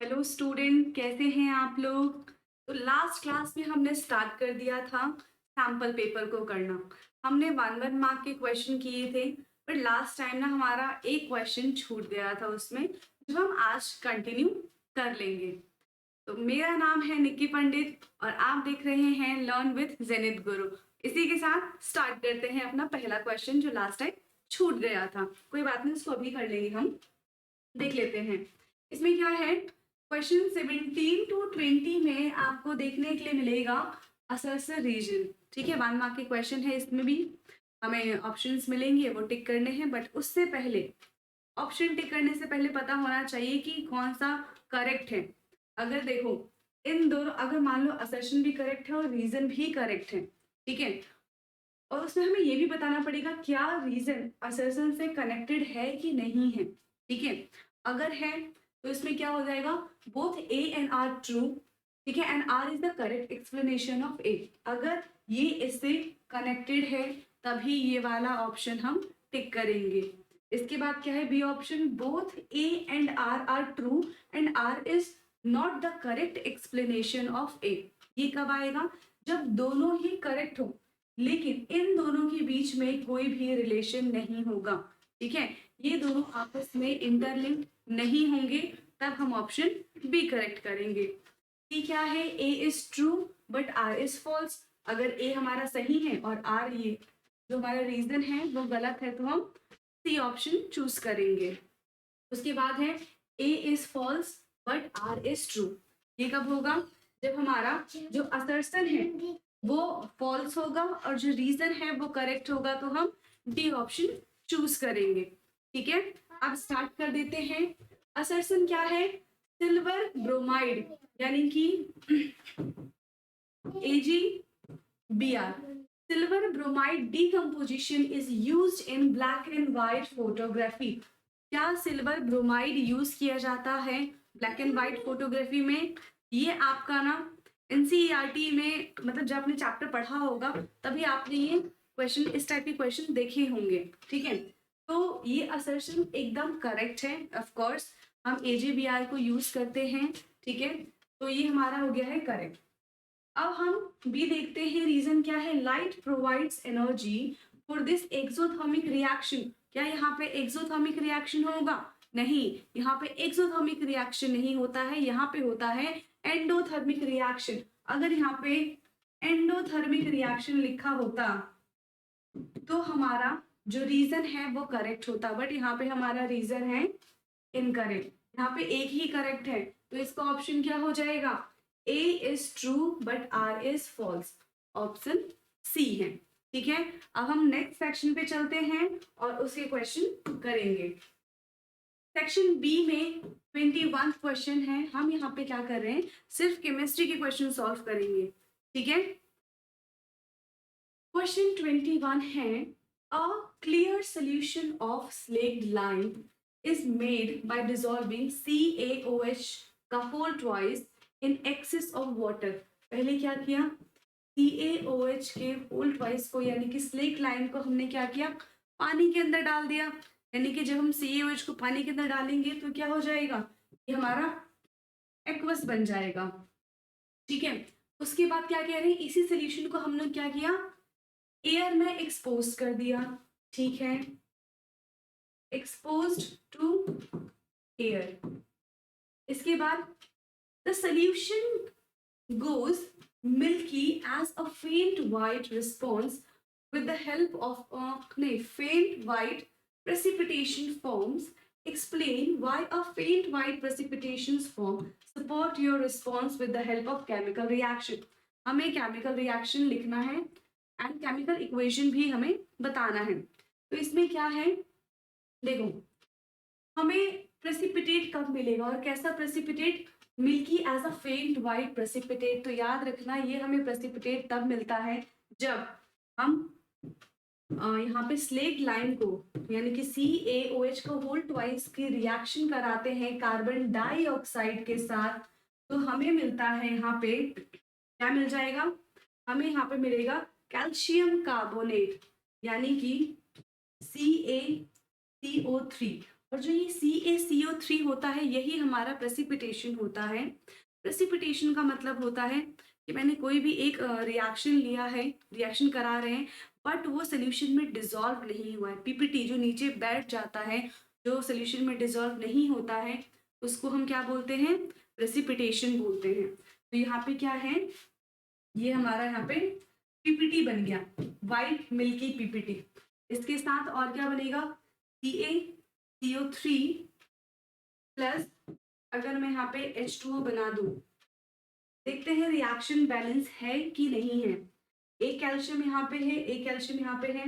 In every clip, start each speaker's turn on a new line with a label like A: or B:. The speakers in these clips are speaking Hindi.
A: हेलो स्टूडेंट, कैसे हैं आप लोग। तो लास्ट क्लास में हमने स्टार्ट कर दिया था सैम्पल पेपर को करना। हमने वन वन मार्क के क्वेश्चन किए थे, पर लास्ट टाइम ना हमारा एक क्वेश्चन छूट गया था उसमें, जो हम आज कंटिन्यू कर लेंगे। तो मेरा नाम है निक्की पंडित और आप देख रहे हैं लर्न विद जेनित गुरु। इसी के साथ स्टार्ट करते हैं अपना पहला क्वेश्चन जो लास्ट टाइम छूट गया था। कोई बात नहीं, उसको अभी कर लेंगे हम। देख लेते हैं इसमें क्या है। क्वेश्चन 17 टू 20 में आपको देखने के लिए मिलेगा असरसर रीजन। ठीक है, 1 मार्क के क्वेश्चन है, इसमें भी हमें ऑप्शंस मिलेंगे, वो टिक करने हैं। बट उससे पहले, ऑप्शन टिक करने से पहले पता होना चाहिए कि कौन सा करेक्ट है। अगर देखो, इन दोनों, अगर मान लो असर्शन भी करेक्ट है और रीजन भी करेक्ट है, ठीक है, और उसमें हमें ये भी बताना पड़ेगा क्या रीजन असर्शन से कनेक्टेड है कि नहीं है। ठीक है, अगर है तो इसमें क्या हो जाएगा, both A and R true. ठीक है, and R is the correct explanation of A. अगर ये इससे कनेक्टेड है तभी ये वाला ऑप्शन हम टिक करेंगे। इसके बाद क्या है, B option, both A and R are true and R is not the correct explanation of A. ये कब आएगा, जब दोनों ही करेक्ट हो लेकिन इन दोनों के बीच में कोई भी रिलेशन नहीं होगा। ठीक है, ये दोनों आपस में इंटरलिंक नहीं होंगे, तब हम ऑप्शन बी करेक्ट करेंगे। सी क्या है, A is true but R is false. अगर ए हमारा सही है और आर, ये जो हमारा रीजन है वो गलत है, तो हम सी ऑप्शन चूज करेंगे। उसके बाद है A is false but R is true. ये कब होगा, जब हमारा जो असर्शन है वो फॉल्स होगा और जो रीजन है वो करेक्ट होगा, तो हम डी ऑप्शन चूज करेंगे। ठीक है, अब स्टार्ट कर देते हैं। असर्शन क्या है, सिल्वर ब्रोमाइड यानी कि AgBr, silver bromide decomposition is used in black and white photography। क्या सिल्वर ब्रोमाइड यूज किया जाता है ब्लैक एंड व्हाइट फोटोग्राफी में। ये आपका ना एनसीईआरटी में, मतलब जब आपने चैप्टर पढ़ा होगा तभी आपने ये क्वेश्चन, इस टाइप के क्वेश्चन देखे होंगे। ठीक है, तो ये असर्शन एकदम करेक्ट है। ऑफ कोर्स हम AgBr को यूज करते हैं। ठीक है, तो ये हमारा हो गया है करेक्ट। अब हम भी देखते हैं रीजन क्या है, light provides energy for this exothermic reaction. क्या यहाँ पे एक्सोथर्मिक रिएक्शन होगा, नहीं, यहाँ पे एक्सोथर्मिक रिएक्शन नहीं होता है, यहाँ पे होता है एंडोथर्मिक रिएक्शन। अगर यहाँ पे एंडोथर्मिक रिएक्शन लिखा होता तो हमारा जो रीजन है वो करेक्ट होता, बट यहाँ पे हमारा रीजन है इनकरेक्ट। यहाँ पे एक ही करेक्ट है, तो इसका ऑप्शन क्या हो जाएगा, A is true but R is false, option C है। ठीक है, अब हम नेक्स्ट सेक्शन पे चलते हैं और उसके क्वेश्चन करेंगे। सेक्शन बी में 21 क्वेश्चन है। हम यहाँ पे क्या कर रहे हैं, सिर्फ केमिस्ट्री के क्वेश्चन सॉल्व करेंगे। ठीक है, क्वेश्चन 21 है, a clear solution of slaked lime is made by dissolving CaOH का whole twice in excess of water। पहले क्या किया, CaOH के whole twice को यानी कि स्लेक लाइन को हमने क्या किया, पानी के अंदर डाल दिया। यानी कि जब हम CaOH को पानी के अंदर डालेंगे तो क्या हो जाएगा, ये हमारा एक्वस बन जाएगा। ठीक है, उसके बाद क्या कह रहे हैं, इसी सोल्यूशन को हमने क्या किया, एयर में एक्सपोज कर दिया। ठीक है, exposed to air। इसके बाद the solution goes milky as a faint white response with the help of a faint white precipitation forms। Explain why a faint white precipitations form support your response with the help of chemical reaction। हमें chemical reaction लिखना है and chemical equation भी हमें बताना है। तो इसमें क्या है, देखो, हमें प्रेसिपिटेट कब मिलेगा और कैसा प्रेसिपिटेट, मिल्की एज अ फेंट वाइट प्रेसिपिटेट। तो याद रखना, ये हमें प्रेसिपिटेट तब मिलता है जब हम यहाँ पे स्लेक लाइन को यानी कि CaOH को होल ट्वाइस की रिएक्शन कराते हैं कार्बन डाइऑक्साइड के साथ, तो हमें मिलता है यहाँ पे क्या मिल जाएगा, हमें यहाँ पे मिलेगा कैल्शियम कार्बोनेट यानी कि CaCO3। और जो ये CaCO3 होता है यही हमारा प्रेसिपिटेशन होता है। प्रेसिपिटेशन का मतलब होता है कि मैंने कोई भी एक रिएक्शन लिया है, रिएक्शन करा रहे हैं, बट वो सॉल्यूशन में डिसॉल्व नहीं हुआ है। पीपीटी जो नीचे बैठ जाता है, जो सॉल्यूशन में डिसॉल्व नहीं होता है, उसको हम क्या बोलते हैं? प्रेसिपिटेशन बोलते हैं। तो यहाँ पे क्या है, ये हमारा यहाँ पे पीपीटी बन गया, वाइट मिल्की पीपीटी। इसके साथ और क्या बनेगा? CaCO3 प्लस, अगर मैं यहाँ पे H2O बना दूं, देखते हैं रिएक्शन बैलेंस है कि नहीं है। एक कैल्शियम यहाँ पे है, एक कैल्शियम यहाँ पे है,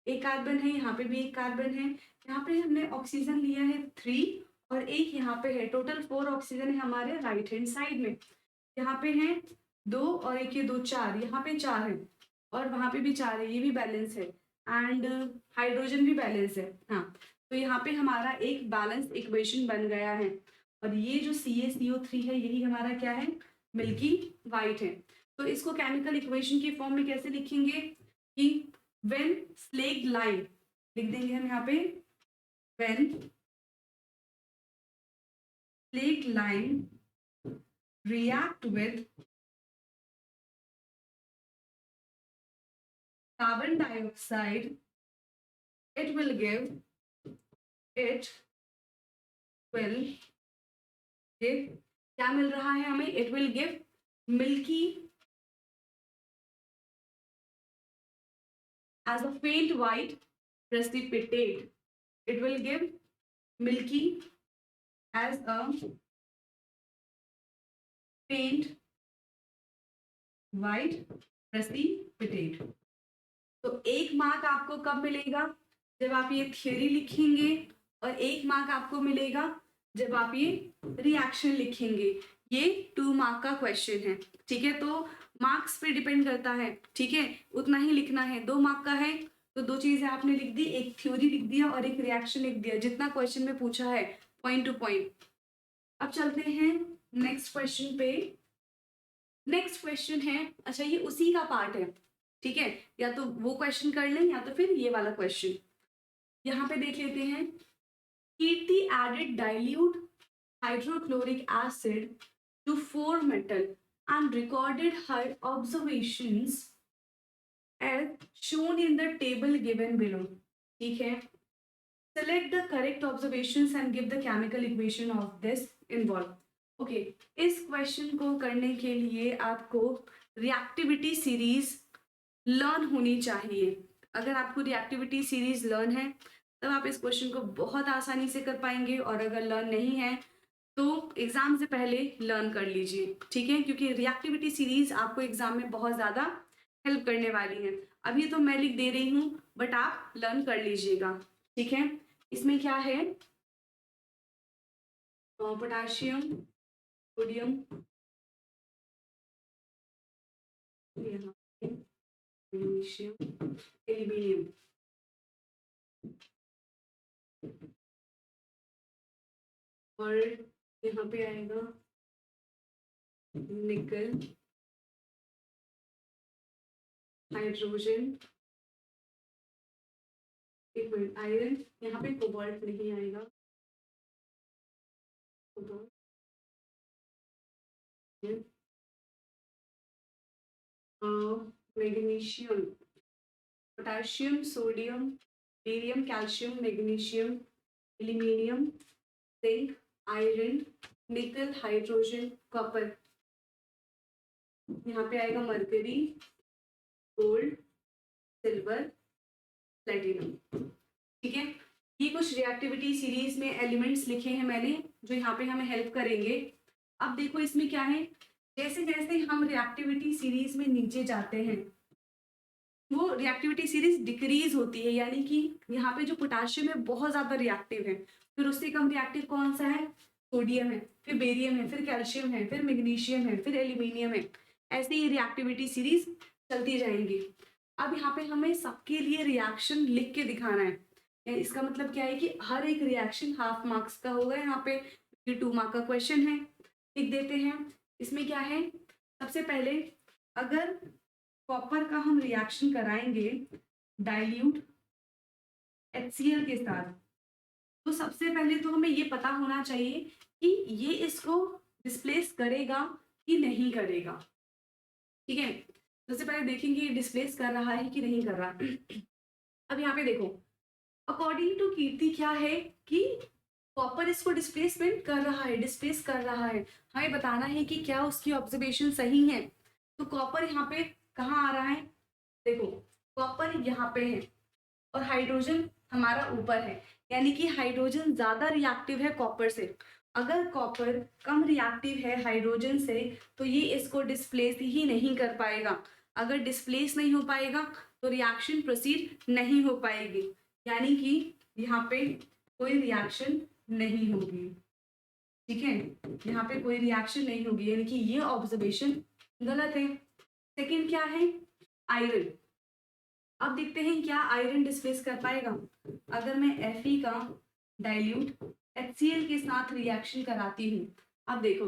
A: एक कार्बन है, यहाँ पे भी एक कार्बन है। यहाँ पे हमने ऑक्सीजन लिया है 3 और एक यहाँ पे है, टोटल 4 ऑक्सीजन है हमारे राइट हैंड साइड में। यहाँ पे है 2 और एक ये 2, 4, यहाँ पे 4 है और वहां पे भी 4 है, ये भी बैलेंस है एंड हाइड्रोजन भी बैलेंस है। हाँ, तो यहाँ पे हमारा एक बैलेंस इक्वेशन बन गया है और ये जो CaCO3 है यही हमारा क्या है? मिल्की वाइट है। तो इसको केमिकल इक्वेशन की फॉर्म में कैसे लिखेंगे कि व्हेन स्लेक्ड लाइन, लिख देंगे हम यहाँ पे, when slaked line react with carbon dioxide, it will give क्या मिल रहा है हमें? it will give milky as a faint white precipitate. It will give milky as a faint white precipitate. तो 1 मार्क आपको कब मिलेगा? जब आप ये थ्योरी लिखेंगे, और 1 मार्क आपको मिलेगा जब आप ये रिएक्शन लिखेंगे। ये 2 मार्क का क्वेश्चन है, ठीक है? तो मार्क्स पे डिपेंड करता है, ठीक है? उतना ही लिखना है। 2 मार्क का है तो 2 चीजें आपने लिख दी, एक थ्योरी लिख दिया और एक रिएक्शन लिख दिया, जितना क्वेश्चन में पूछा है पॉइंट टू पॉइंट। अब चलते हैं नेक्स्ट क्वेश्चन पे। नेक्स्ट क्वेश्चन है, अच्छा ये उसी का पार्ट है, ठीक है? या तो वो क्वेश्चन कर लें या तो फिर ये वाला क्वेश्चन। यहाँ पे देख लेते हैं। Heat the added dilute hydrochloric acid to 4 metal and recorded her observations as shown in the table given below. ठीक है? Select the correct observations and give the chemical equation of this involved. Okay, इस क्वेश्चन को करने के लिए आपको रिएक्टिविटी सीरीज लर्न होनी चाहिए। अगर आपको रिएक्टिविटी सीरीज लर्न है तब आप इस क्वेश्चन को बहुत आसानी से कर पाएंगे, और अगर लर्न नहीं है तो एग्जाम से पहले लर्न कर लीजिए, ठीक है? क्योंकि रिएक्टिविटी सीरीज आपको एग्जाम में बहुत ज़्यादा हेल्प करने वाली है। अभी तो मैं लिख दे रही हूँ बट आप लर्न कर लीजिएगा, ठीक है? इसमें क्या है? पोटाशियम, सोडियम, मैग्नीशियम, एल्यूमिनियम, और यहाँ पे आएगा निकल, हाइड्रोजन, एक मिनट, आयरन, यहाँ पे कोबाल्ट नहीं आएगा, magnesium, potassium, sodium, barium, calcium, magnesium, aluminium, zinc, iron, निकल, हाइड्रोजन, कॉपर, यहाँ पे आएगा मरकरी, गोल्ड, सिल्वर, प्लेटिनम, ठीक है? ये कुछ रिएक्टिविटी सीरीज में एलिमेंट्स लिखे हैं मैंने जो यहाँ पे हमें हेल्प करेंगे। अब देखो इसमें क्या है, जैसे जैसे हम रिएक्टिविटी सीरीज में नीचे जाते हैं वो रिएक्टिविटी सीरीज डिक्रीज होती है, यानी कि यहाँ पे जो पोटाशियम है बहुत ज्यादा रिएक्टिव है, फिर उससे कम रिएक्टिव कौन सा है? सोडियम है, फिर बेरियम है, फिर कैल्शियम है, फिर मैग्नीशियम है, फिर एल्यूमिनियम है। ऐसे ही रिएक्टिविटी सीरीज चलती जाएंगी। अब यहाँ पे हमें सबके लिए रिएक्शन लिख के दिखाना है। इसका मतलब क्या है कि हर एक रिएक्शन हाफ मार्क्स का होगा यहाँ पे, क्योंकि 2 मार्क का क्वेश्चन है। लिख देते हैं। इसमें क्या है, सबसे पहले अगर कॉपर का हम रिएक्शन कराएंगे डाइल्यूट HCl के साथ, तो सबसे पहले तो हमें ये पता होना चाहिए कि ये इसको डिस्प्लेस करेगा कि नहीं करेगा। ठीक है, सबसे पहले देखेंगे ये डिस्प्लेस कर रहा है कि नहीं कर रहा। अब यहाँ पे देखो, अकॉर्डिंग टू कीर्ति क्या है कि कॉपर इसको डिस्प्लेसमेंट कर रहा है, डिस्प्लेस कर रहा है। हमें बताना है कि क्या उसकी ऑब्जर्वेशन सही है। तो कॉपर यहाँ पे कहाँ आ रहा है, देखो कॉपर यहाँ पे है और हाइड्रोजन हमारा ऊपर है, यानी कि हाइड्रोजन ज्यादा रिएक्टिव है कॉपर से। अगर कॉपर कम रिएक्टिव है हाइड्रोजन से तो ये इसको डिस्प्लेस ही नहीं कर पाएगा। अगर डिस्प्लेस नहीं हो पाएगा तो रिएक्शन प्रोसीड नहीं हो पाएगी, यानी कि यहाँ पे कोई रिएक्शन नहीं होगी। ठीक है, यहाँ पे कोई रिएक्शन नहीं होगी, यानी कि ये ऑब्जर्वेशन गलत है। सेकंड क्या है, आयरन। अब देखते हैं क्या आयरन डिस्प्लेस कर पाएगा। अगर मैं Fe का डाइल्यूट HCl के साथ रिएक्शन कराती हूँ, अब देखो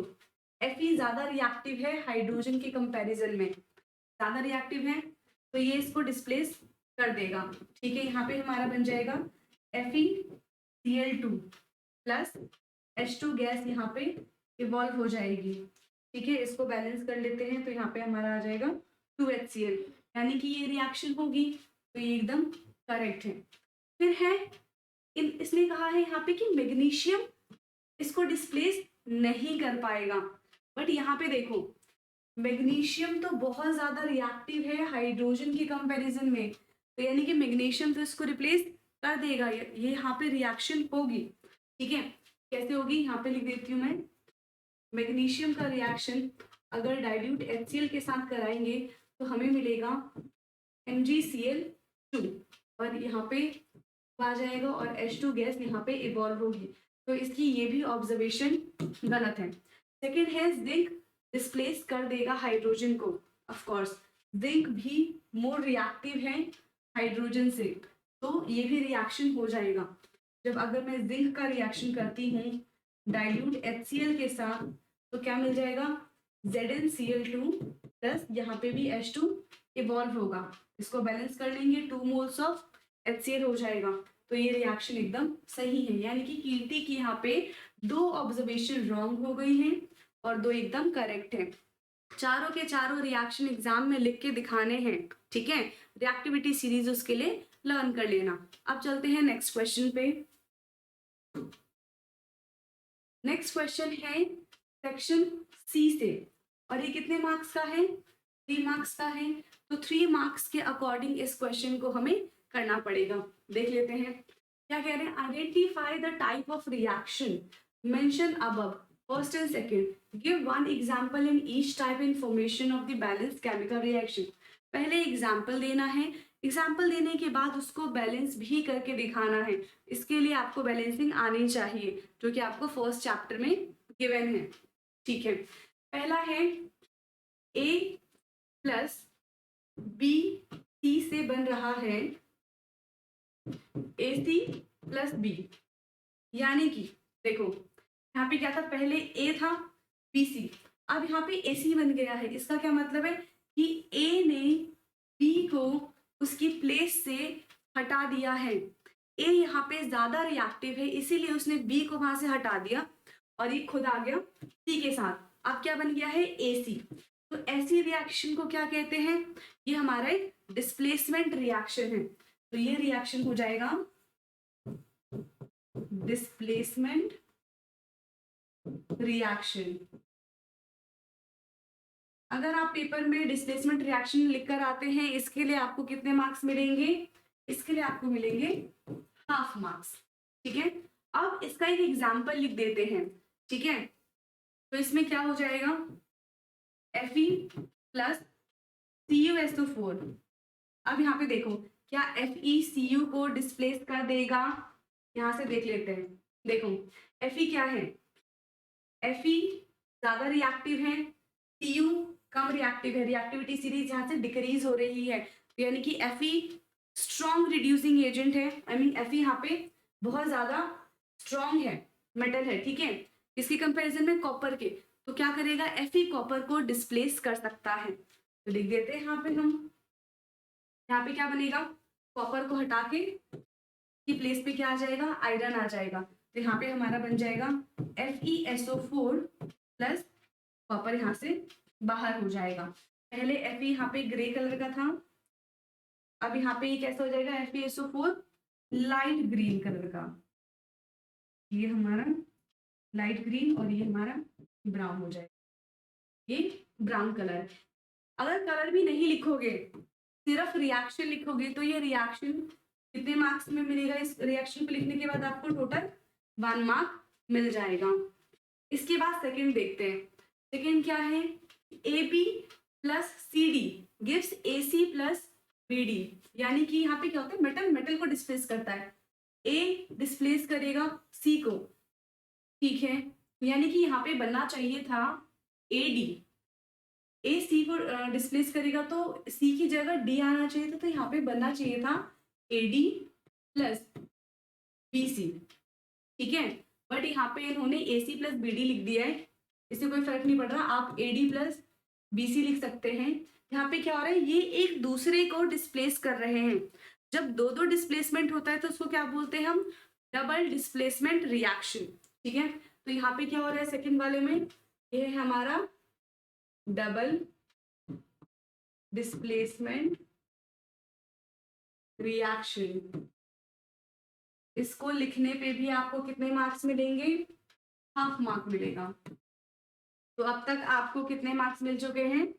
A: Fe ज्यादा रिएक्टिव है हाइड्रोजन के कंपैरिजन में, ज्यादा रिएक्टिव है तो ये इसको डिस्प्लेस कर देगा। ठीक है, यहाँ पे हमारा बन जाएगा FeCl2 प्लस H2 गैस यहाँ पे इवॉल्व हो जाएगी। ठीक है, इसको बैलेंस कर लेते हैं तो यहाँ पे हमारा आ जाएगा 2HCl, यानी कि ये रिएक्शन होगी, तो ये एकदम करेक्ट है। फिर है इसने कहा है यहाँ पे कि मैग्नीशियम इसको डिस्प्लेस नहीं कर पाएगा, बट यहाँ पे देखो मैग्नीशियम तो बहुत ज्यादा रिएक्टिव है हाइड्रोजन के कंपैरिजन में, तो यानी कि मैग्नीशियम तो इसको रिप्लेस कर देगा, ये यहाँ पे रिएक्शन होगी। ठीक है, कैसे होगी यहाँ पे लिख देती हूँ मैं। मैग्नीशियम का रिएक्शन अगर डाइल्यूट HCl के साथ कराएंगे तो हमें मिलेगा MgCl2 और यहाँ पे आ जाएगा और H2 गैस यहाँ पे इवॉल्व होगी, तो इसकी ये भी ऑब्जर्वेशन गलत है। सेकेंड है जिंक डिस्प्लेस कर देगा हाइड्रोजन को। ऑफ कोर्स जिंक भी मोर रिएक्टिव है हाइड्रोजन से, तो ये भी रिएक्शन हो जाएगा। जब अगर मैं जिंक का रिएक्शन करती हूँ डाइल्यूट HCl के साथ तो क्या मिल जाएगा ZnCl2 प्लस यहाँ पे भी H2 इवॉल्व होगा, इसको बैलेंस कर लेंगे 2 मोल्स ऑफ HCl हो जाएगा, तो ये रिएक्शन एकदम सही है। यानी कि कीर्ति की यहाँ पे 2 ऑब्जर्वेशन रॉन्ग हो गई हैं और 2 एकदम करेक्ट है। चारों के चारों रिएक्शन एग्जाम में लिख के दिखाने हैं। ठीक है, रिएक्टिविटी सीरीज उसके लिए लर्न कर लेना। अब चलते हैं नेक्स्ट क्वेश्चन पे। नेक्स्ट क्वेश्चन है सेक्शन सी से और ये कितने मार्क्स का है, 3 मार्क्स का है। तो 3 मार्क्स के अकॉर्डिंग इस क्वेश्चन को हमें करना पड़ेगा। देख लेते हैं क्या कह रहे हैं। Identify the type of reaction mention above first and second, give one example in each type information of the balance chemical reaction. पहले एग्जाम्पल देना है, एग्जाम्पल देने के बाद उसको बैलेंस भी करके दिखाना है। इसके लिए आपको बैलेंसिंग आनी चाहिए जो कि आपको फर्स्ट चैप्टर में गिवन है। ठीक है, पहला है A प्लस बी सी से बन रहा है AC प्लस बी, यानी कि देखो यहाँ पे क्या था, पहले A था BC, अब यहाँ पे AC बन गया है। इसका क्या मतलब है कि A ने B को उसकी प्लेस से हटा दिया है। A यहाँ पे ज्यादा रिएक्टिव है इसीलिए उसने B को वहां से हटा दिया और ये खुद आ गया C के साथ। अब क्या बन गया है AC। तो ऐसी रिएक्शन को क्या कहते हैं, ये हमारा एक डिस्प्लेसमेंट रिएक्शन है। तो ये रिएक्शन हो जाएगा डिस्प्लेसमेंट रिएक्शन। अगर आप पेपर में डिस्प्लेसमेंट रिएक्शन लिखकर आते हैं इसके लिए आपको कितने मार्क्स मिलेंगे, इसके लिए आपको मिलेंगे हाफ मार्क्स। ठीक है, अब इसका एक एग्जाम्पल लिख देते हैं। ठीक है, तो इसमें क्या हो जाएगा Fe प्लस CuSO4। अब यहाँ पे देखो क्या FeCu को डिस्प्लेस कर देगा, यहां से देख लेते हैं। देखो Fe क्या है, Fe ज्यादा रिएक्टिव है, Cu कम रिएक्टिव है, रिएक्टिविटी सीरीज यहाँ से डिक्रीज हो रही है, तो यानी कि Fe स्ट्रॉन्ग रिड्यूसिंग एजेंट है। आई मीन Fe यहाँ पे बहुत ज्यादा स्ट्रॉन्ग है, मेटल है। ठीक है, इसकी कंपैरिजन में कॉपर के, तो क्या करेगा Fe कॉपर को डिस्प्लेस कर सकता है। तो लिख देते हैं यहाँ पे हम, यहाँ पे क्या बनेगा, कॉपर को हटा के की प्लेस पे क्या आ जाएगा, आयरन आ जाएगा। तो यहाँ पे हमारा बन जाएगा FeSO4 प्लस कॉपर यहाँ से बाहर हो जाएगा। पहले Fe यहाँ पे ग्रे कलर का था, अब यहाँ पे ये कैसा हो जाएगा, FeSO4 लाइट ग्रीन कलर का। ये हमारा लाइट ग्रीन और ये हमारा ब्राउन हो जाएगा, ये ब्राउन कलर। अगर कलर भी नहीं लिखोगे, सिर्फ रिएक्शन लिखोगे, तो ये रिएक्शन कितने मार्क्स में मिलेगा, इस रिएक्शन को लिखने के बाद आपको टोटल 1 मार्क मिल जाएगा। इसके बाद सेकंड देखते हैं। सेकंड क्या है, AB plus CD gives AC plus BD, यानी कि यहाँ पे क्या होता है, मेटल मेटल को डिस्प्लेस करता है, A डिस्प्लेस करेगा C को, ठीक है। यानी कि यहाँ पे बनना चाहिए था AD, A C को डिस्प्लेस करेगा तो C की जगह D आना चाहिए था, तो यहाँ पे बनना चाहिए था AD प्लस BC, ठीक है। बट यहाँ पे इन्होंने AC प्लस BD लिख दिया है, इससे कोई फर्क नहीं पड़ रहा, आप AD प्लस BC लिख सकते हैं। यहाँ पे क्या हो रहा है, ये एक दूसरे को डिस्प्लेस कर रहे हैं। जब दो दो डिस्प्लेसमेंट होता है तो उसको क्या बोलते हैं हम, डबल डिस्प्लेसमेंट रिएक्शन, ठीक है। तो यहाँ पे क्या हो रहा है सेकंड वाले में, ये है हमारा डबल डिस्प्लेसमेंट रिएक्शन। इसको लिखने पे भी आपको कितने मार्क्स मिलेंगे, हाफ मार्क मिलेगा। तो अब तक आपको कितने मार्क्स मिल चुके हैं,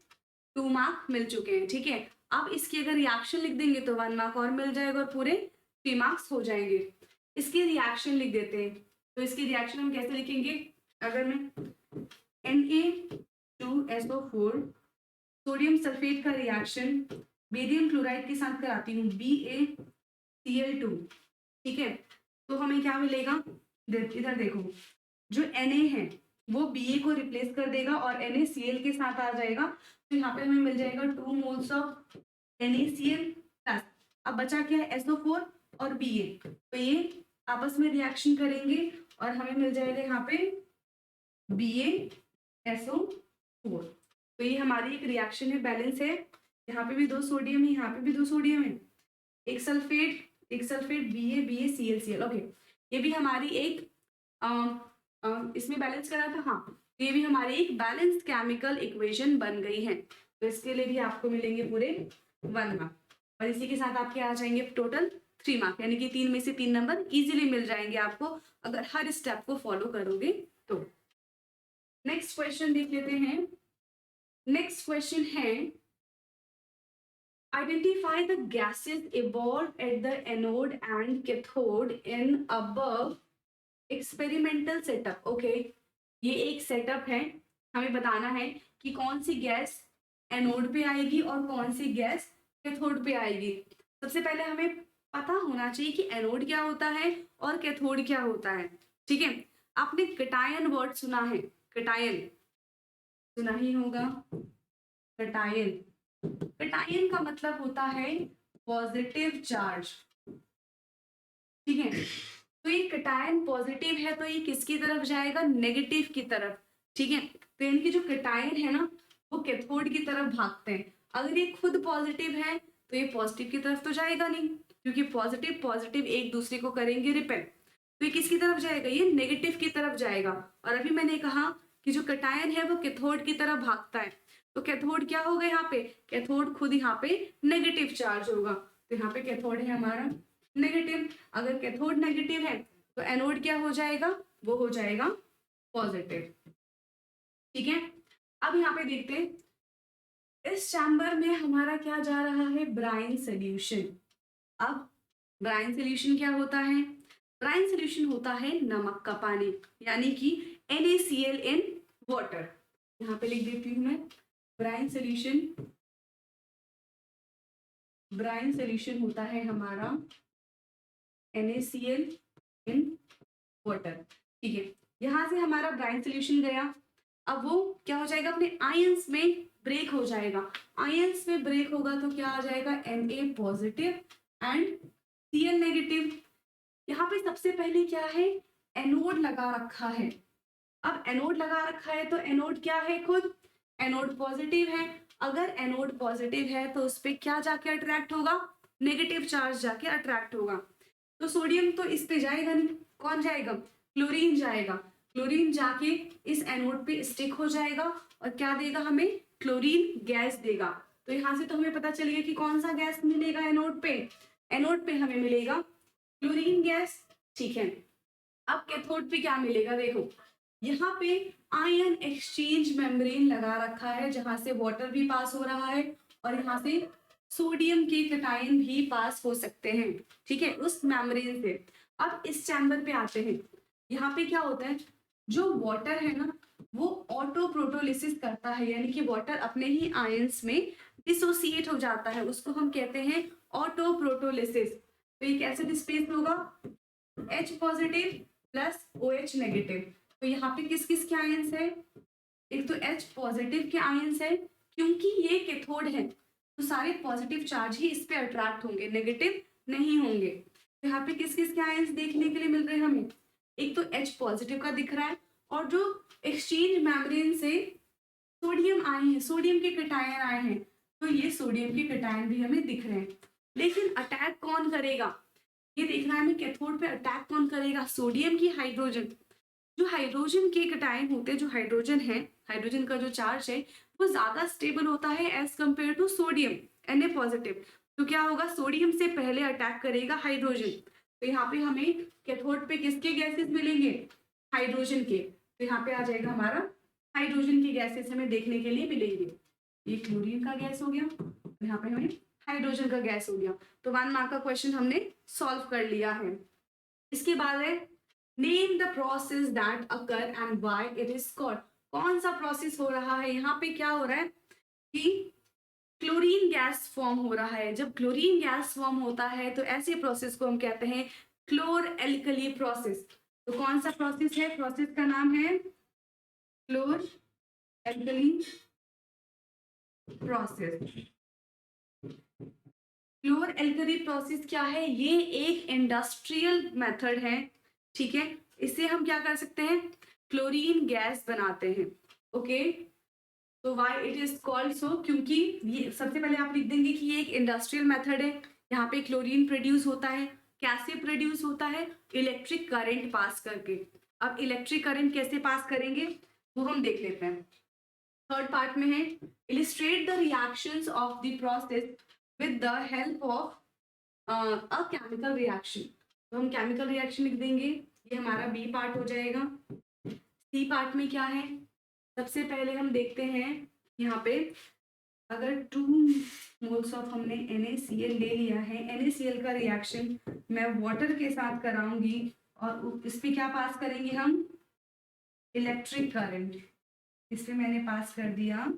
A: 2 मार्क मिल चुके हैं, ठीक है। अब इसकी अगर रिएक्शन लिख देंगे तो 1 मार्क और मिल जाएगा और पूरे 3 मार्क्स हो जाएंगे। इसकी रिएक्शन लिख देते हैं, तो इसकी रिएक्शन हम कैसे लिखेंगे, अगर मैं Na2SO4 सोडियम सल्फेट का रिएक्शन बेरियम क्लोराइड के साथ कराती हूँ, BaCl2, ठीक है। तो हमें क्या मिलेगा, इधर देखो, जो Na है वो Ba को रिप्लेस कर देगा और NaCl के साथ आ जाएगा, तो यहाँ पे हमें मिल जाएगा 2 मोल्स ऑफ NaCl प्लस, अब बचा क्या है, SO4 और Ba, तो ये आपस में रिएक्शन करेंगे और हमें मिल जाएगा यहाँ पे BaSO4। तो ये हमारी एक रिएक्शन है, बैलेंस है, यहाँ पे भी 2 सोडियम है, यहाँ पे भी 2 सोडियम है, एक सल्फेट BaCl ओके। ये भी हमारी एक इसमें बैलेंस करा था, हाँ, ये भी हमारी एक बैलेंस केमिकल इक्वेशन बन गई है। तो इसके लिए भी आपको मिलेंगे पूरे 1 मार्क, और इसी के साथ आपके आ जाएंगे टोटल 3 मार्क, यानी कि 3 में से 3 नंबर इजीली मिल जाएंगे आपको अगर हर स्टेप को फॉलो करोगे तो। नेक्स्ट क्वेश्चन देख लेते हैं। नेक्स्ट क्वेश्चन है, identify the gases evolved at the anode and cathode in above experimental setup। Okay, ये एक सेटअप है, हमें बताना है कि कौन सी गैस एनोड पे आएगी और कौन सी गैस कैथोड पे आएगी। सबसे पहले हमें पता होना चाहिए कि एनोड क्या होता है और कैथोड क्या होता है, ठीक है। आपने कटायन वर्ड सुना है, कटायन सुना ही होगा, कटायन, कटायन का मतलब होता है पॉजिटिव चार्ज, ठीक है। तो ये कटायन पॉजिटिव है तो ये किसकी तरफ जाएगा, नेगेटिव की तरफ, ठीक है। तो इनकी जो कटायन है ना वो कैथोड की तरफ भागते हैं। अगर ये खुद पॉजिटिव है तो ये पॉजिटिव की तरफ तो जाएगा नहीं, क्योंकि पॉजिटिव पॉजिटिव एक दूसरे को करेंगे रिपेल, तो ये किसकी तरफ जाएगा, ये नेगेटिव की तरफ जाएगा। और अभी मैंने कहा कि जो कटायन है वो कैथोड की तरफ भागता है, तो कैथोड क्या होगा यहाँ पे, कैथोड खुद यहाँ पे नेगेटिव चार्ज होगा, तो यहाँ पे कैथोड है हमारा नेगेटिव। अगर कैथोड नेगेटिव है तो एनोड क्या हो जाएगा, वो हो जाएगा पॉजिटिव, ठीक है। अब यहाँ पे देखते हैं, इस चैम्बर में हमारा क्या जा रहा है, ब्राइन सोल्यूशन। अब ब्राइन सोल्यूशन क्या होता है, ब्राइन सोल्यूशन होता है नमक का पानी, यानी कि NaCl इन वाटर। यहाँ पे लिख देती हूँ मैं, ब्राइन सोल्यूशन, ब्राइन सोल्यूशन होता है हमारा NaCl इन वाटर, ठीक है। यहाँ से हमारा ब्राइन सोल्यूशन गया, अब वो क्या हो जाएगा, अपने आयंस में ब्रेक हो जाएगा। आयंस में ब्रेक होगा तो क्या आ जाएगा, Na positive and Cl negative. यहाँ पे सबसे पहले क्या है, एनोड लगा रखा है। अब एनोड लगा रखा है तो एनोड क्या है, खुद एनोड पॉजिटिव है। अगर एनोड पॉजिटिव है तो उस पर क्या जाके अट्रैक्ट होगा, नेगेटिव चार्ज जाके अट्रैक्ट होगा। तो सोडियम तो इस पे जाएगा नहीं, कौन जाएगा, क्लोरीन जाएगा। क्लोरीन जाके इस एनोड पे स्टिक हो जाएगा और क्या देगा हमें, क्लोरीन गैस देगा। तो यहाँ से तो हमें पता चल गया कि कौन सा गैस मिलेगा एनोड पे, एनोड पे हमें मिलेगा क्लोरीन गैस। ठीक है, अब कैथोड पे क्या मिलेगा, देखो यहाँ पे आयन एक्सचेंज मेम्ब्रेन लगा रखा है जहां से वाटर भी पास हो रहा है और यहाँ से सोडियम के कैटायन भी पास हो सकते हैं। ठीक है, उस मेम्ब्रेन से। अब इस चैम्बर पे आते हैं, यहाँ पे क्या होता है, जो वाटर है ना वो ऑटो प्रोटोलिसिस करता है, यानी कि वाटर अपने ही आयंस में डिसोसिएट हो जाता है, उसको हम कहते हैं ऑटो प्रोटोलिसिस। तो ये कैसे स्पेस होगा, H positive plus OH negative. तो यहाँ पे किस किस के आयंस है, एक तो H पॉजिटिव के आयंस है, क्योंकि ये कैथोड है तो सारे पॉजिटिव चार्ज ही इस पे अट्रैक्ट होंगे, नेगेटिव नहीं होंगे। तो यहाँ पे किस किस के आयंस देखने के लिए मिल रहे हैं हमें, एक तो H पॉजिटिव का दिख रहा है और जो एक्सचेंज मेम्ब्रेन से सोडियम आए हैं, सोडियम के कैटायन आए हैं, तो ये सोडियम के कैटायन भी हमें दिख रहे हैं। लेकिन अटैक कौन करेगा, ये देखना है हमें, कैथोड पे अटैक कौन करेगा, सोडियम की हाइड्रोजन। जो हाइड्रोजन के कैटायन होते हैं, जो हाइड्रोजन है, हाइड्रोजन का जो चार्ज है वो ज्यादा स्टेबल होता है as compare to sodium Na positive. तो क्या होगा, सोडियम से पहले अटैक करेगा हाइड्रोजन। तो यहाँ पे हमें कैथोड पे किसके गैसेस मिलेंगे, हाइड्रोजन के। तो यहाँ पे आ जाएगा हमारा हाइड्रोजन की गैसेस हमें देखने के लिए मिलेंगे। ये क्लोरीन का गैस हो गया, यहाँ पे हमें हाइड्रोजन का गैस हो गया। तो 1 मार्क का क्वेश्चन हमने सॉल्व कर लिया है। इसके बाद है name the process that occur and why it is called. कौन सा प्रोसेस हो रहा है, यहाँ पे क्या हो रहा है कि क्लोरीन गैस फॉर्म हो रहा है। जब क्लोरीन गैस फॉर्म होता है तो ऐसे प्रोसेस को हम कहते हैं क्लोर एल्कली प्रोसेस। तो कौन सा प्रोसेस है, प्रोसेस का नाम है क्लोर एल्कली प्रोसेस। क्लोर एल्कली प्रोसेस क्या है, ये एक इंडस्ट्रियल मेथड है। ठीक है, इससे हम क्या कर सकते हैं, क्लोरीन गैस बनाते हैं। ओके, तो वाई इट इज कॉल्ड सो, क्योंकि ये सबसे पहले आप लिख देंगे कि ये एक इंडस्ट्रियल मेथड है, यहाँ पे क्लोरीन प्रोड्यूस होता है। कैसे प्रोड्यूस होता है, इलेक्ट्रिक करंट पास करके। अब इलेक्ट्रिक करंट कैसे पास करेंगे वो हम देख लेते हैं। थर्ड पार्ट में है illustrate the reactions of the process with the help of a chemical reaction. तो हम केमिकल रिएक्शन लिख देंगे, ये हमारा बी पार्ट हो जाएगा। सी पार्ट में क्या है, सबसे पहले हम देखते हैं यहाँ पे, अगर 2 मोल्स ऑफ हमने NaCl ले लिया है, NaCl का रिएक्शन मैं वाटर के साथ कराऊंगी और इस पे क्या पास करेंगे हम, इलेक्ट्रिक करंट। इस पे मैंने पास कर दिया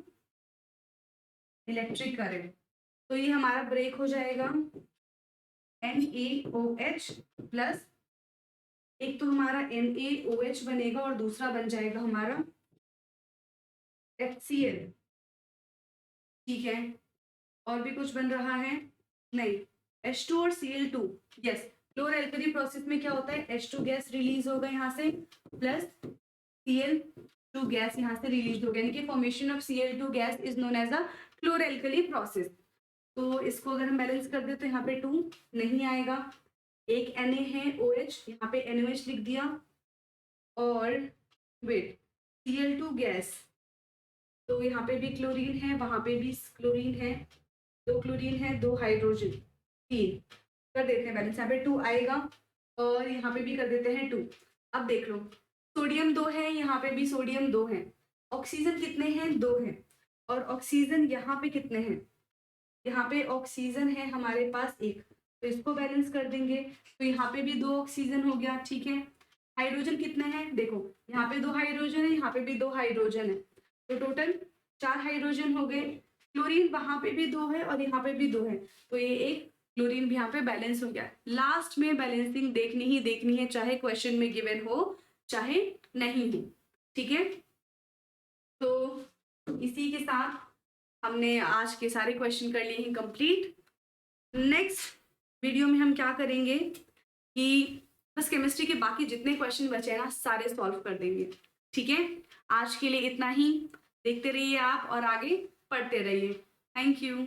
A: इलेक्ट्रिक करंट, तो ये हमारा ब्रेक हो जाएगा NaOH प्लस, एक तो हमारा NaOH बनेगा और दूसरा बन जाएगा हमारा HCl। ठीक है, और भी कुछ बन रहा है नहीं, H2 और Cl2। यस, क्लोर एल्कली प्रोसेस में क्या होता है, H2 गैस रिलीज होगा यहाँ से प्लस Cl2 गैस यहाँ से रिलीज होगा, यानी कि formation of Cl2 gas is known as a chlor alkali process. तो इसको अगर हम बैलेंस कर दे तो यहाँ पे 2 नहीं आएगा, एक Na है OH, यहाँ पे NOH लिख दिया, और वेट Cl2 गैस, तो यहाँ पे भी क्लोरीन है, वहां पे भी क्लोरीन है, 2 क्लोरीन है, 2 हाइड्रोजन, 3 कर देते हैं बैलेंस, यहाँ पे 2 आएगा और यहाँ पे भी कर देते हैं 2। अब देख लो, सोडियम 2 है, यहाँ पे भी सोडियम 2 है, ऑक्सीजन कितने हैं, 2 हैं, और ऑक्सीजन यहाँ पे कितने हैं, यहाँ पे ऑक्सीजन है हमारे पास 1, तो इसको बैलेंस कर देंगे, तो यहाँ पे भी 2 ऑक्सीजन हो गया। ठीक है, हाइड्रोजन कितने हैं, देखो यहाँ पे 2 हाइड्रोजन है, यहाँ पे भी 2 हाइड्रोजन है, तो टोटल 4 हाइड्रोजन हो गए। क्लोरीन वहां पे भी 2 है और यहाँ पे भी 2 है, तो ये एक क्लोरीन भी यहाँ पे बैलेंस हो गया। लास्ट में बैलेंसिंग देखनी ही देखनी है, चाहे क्वेश्चन में गिवन हो चाहे नहीं हो। ठीक है, तो इसी के साथ हमने आज के सारे क्वेश्चन कर लिए हैं कंप्लीट। नेक्स्ट वीडियो में हम क्या करेंगे कि बस केमिस्ट्री के बाकी जितने क्वेश्चन बचे हैं ना सारे सॉल्व कर देंगे। ठीक है, आज के लिए इतना ही, देखते रहिए आप और आगे पढ़ते रहिए। Thank you.